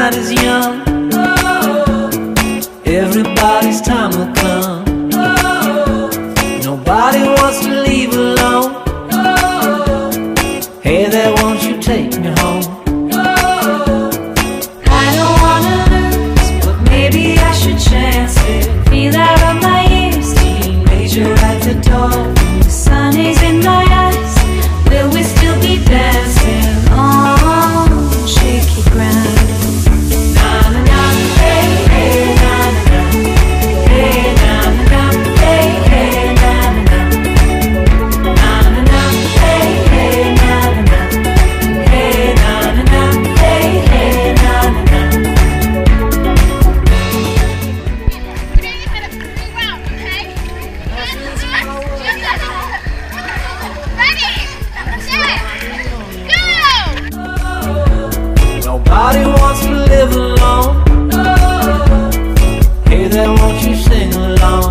night is young. Everybody's time will come. Nobody wants to leave alone. Hey there, won't you take me home? I don't wanna lose, but maybe I should chance it. Feel out of my ears, teenager at the door. The sun is in my eyes. Will we still be dancing on shaky ground? Na na na, hey hey, na na na, hey na na na, hey hey, na na na, na na na, hey hey, na na na, hey na na na, hey hey, na na na. Nobody wants to live alone. Hey there, won't you sing along?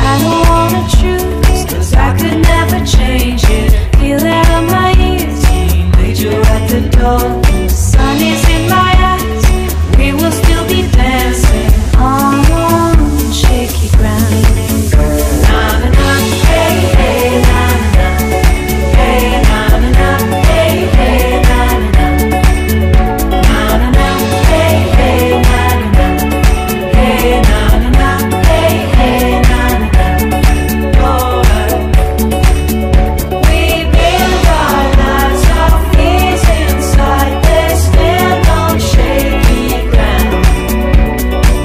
I don't wanna choose, 'cause I could never change it. Feel out of my ears, teenager at the door. The sun is in my eyes. We will still be dancing on shaky ground. Na na na, hey hey, na na na, hey na na na, hey hey, na na na, na na na, hey hey, na na na, hey na na na, hey hey, na na na. We build our lives off fears inside. They stand on shaky ground.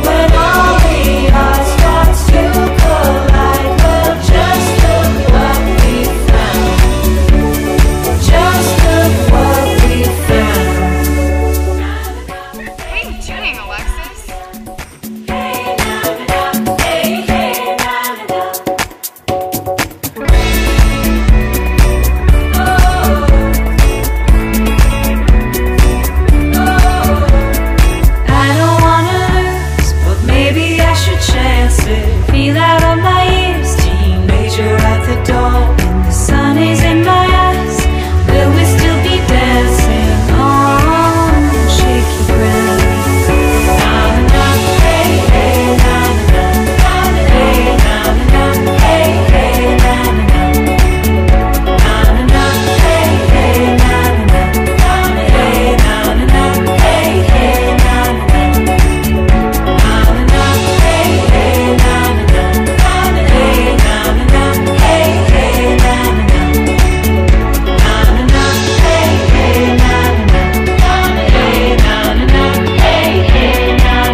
When all the odds start to collide, well, just look what we found. Just look what we found. What are you doing, Alexis? Hey na na na, hey hey, na na na. I don't wanna lose, but maybe I should chance it. Feel out of my ears, teenager at the door. And the sun is in my eyes. Will we still be dancing on shaky ground? Na na na, hey hey, na na na, hey na na na, hey hey, na na na, na na na, hey hey, na na na, hey na na na, hey hey, na na na, na na na, hey hey, na na na, hey na na na, hey hey, na na na, na na na, hey hey, na na na, hey na na na, hey hey, na na na,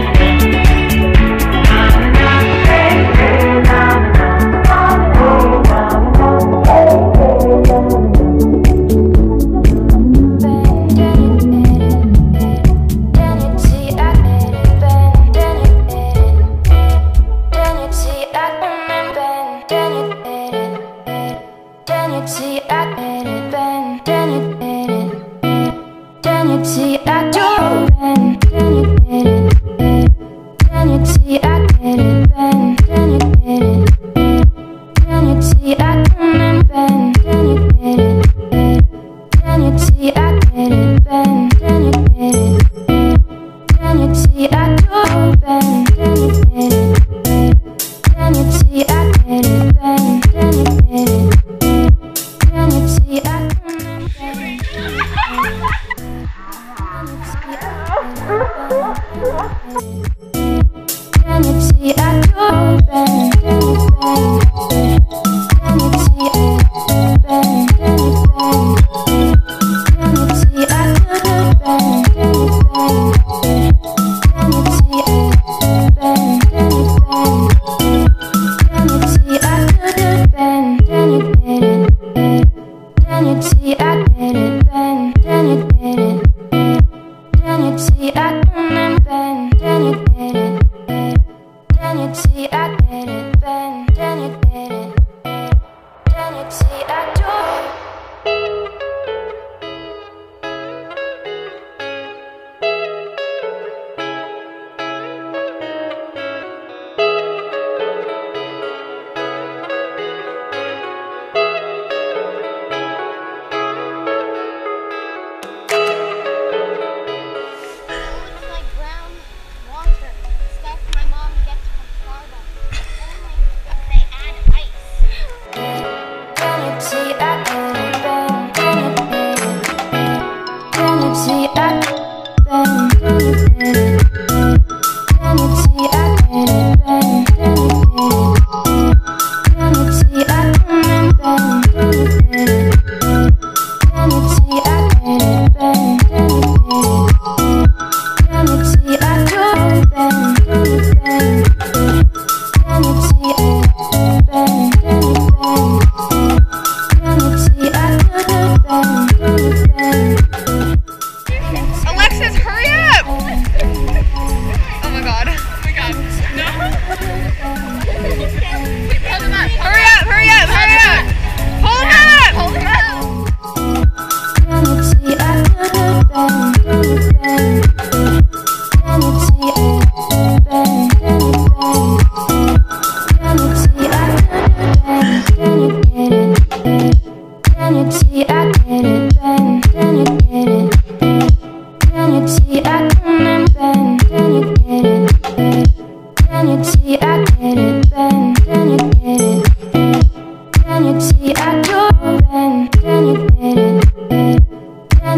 na na na, hey hey, na na na.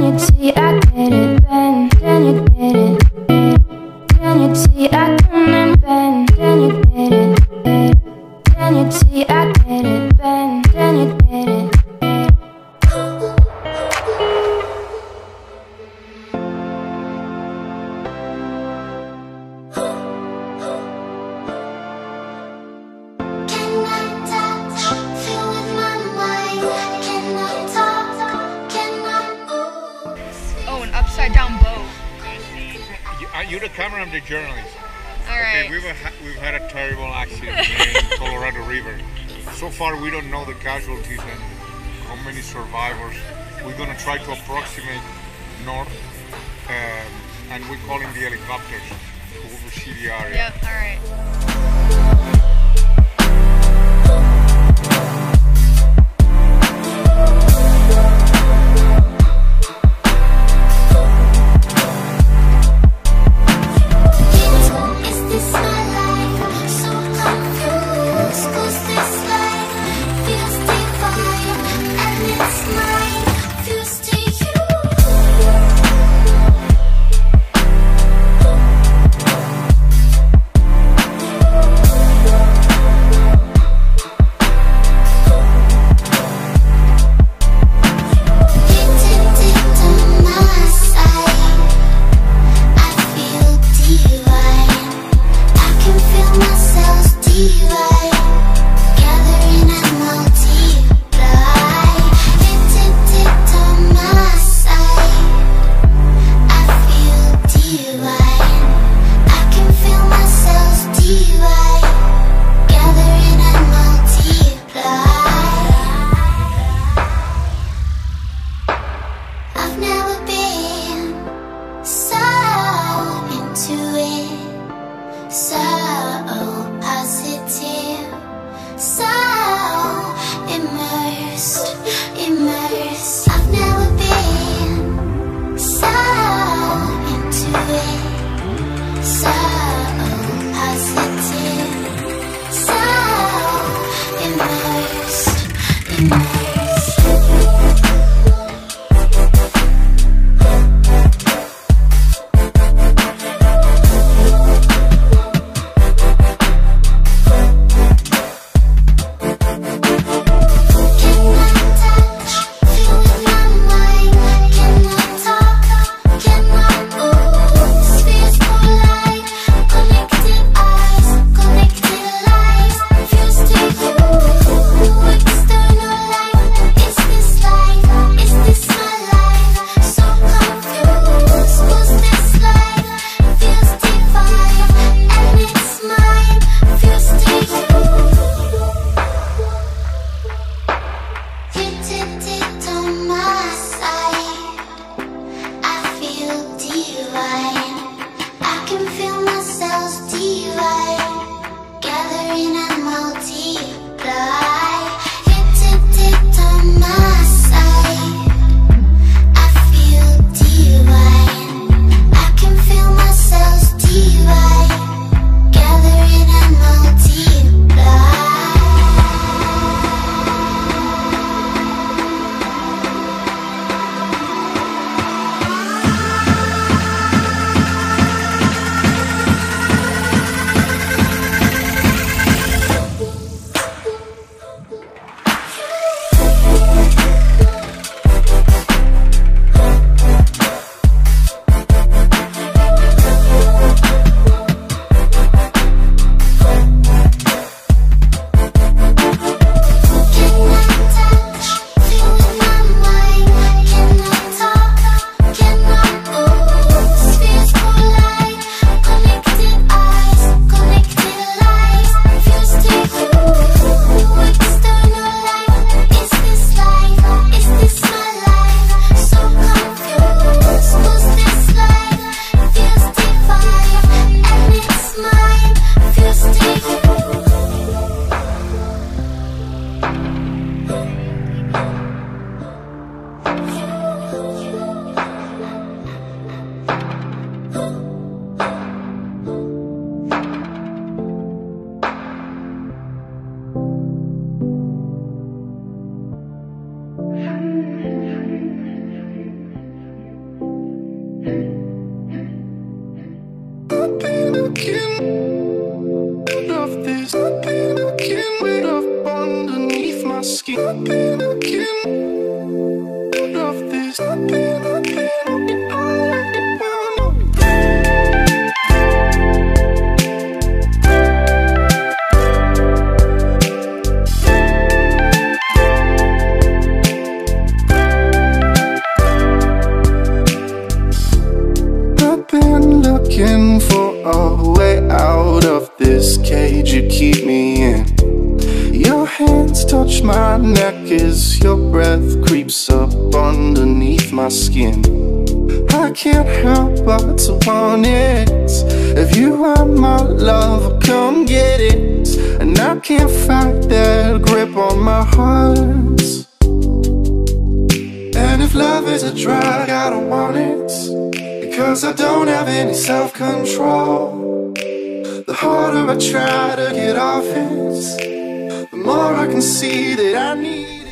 you see I get it? Bend, can you get it? Can you see I come and bend? Can you get it? Can you see I get it? Bend, can you get it? Upside down boat. You're the camera, I'm the journalist. Alright. Okay, we've had a terrible accident in Colorado River. So far we don't know the casualties and how many survivors. We're going to try to approximate north and we're calling the helicopters to oversee the area. Yep, alright. I've been looking of this. I've been looking up underneath my skin. I've been looking of this. I've been looking. Looking for a way out of this cage you keep me in. Your hands touch my neck as your breath creeps up underneath my skin. I can't help but to want it. If you are my love, come get it. And I can't fight that grip on my heart. And if love is a drug, I don't want it, because I don't have any self-control. The harder I try to get off it, the more I can see that I need it.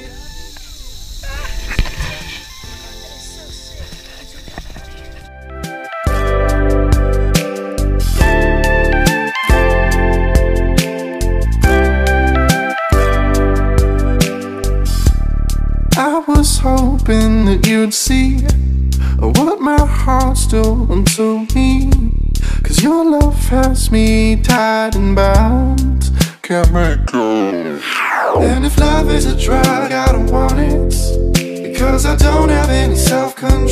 I was hoping that you'd see what my heart's doing to me, 'cause your love has me tied and bound, can't make go. And if love is a drug, I don't want it, because I don't have any self-control.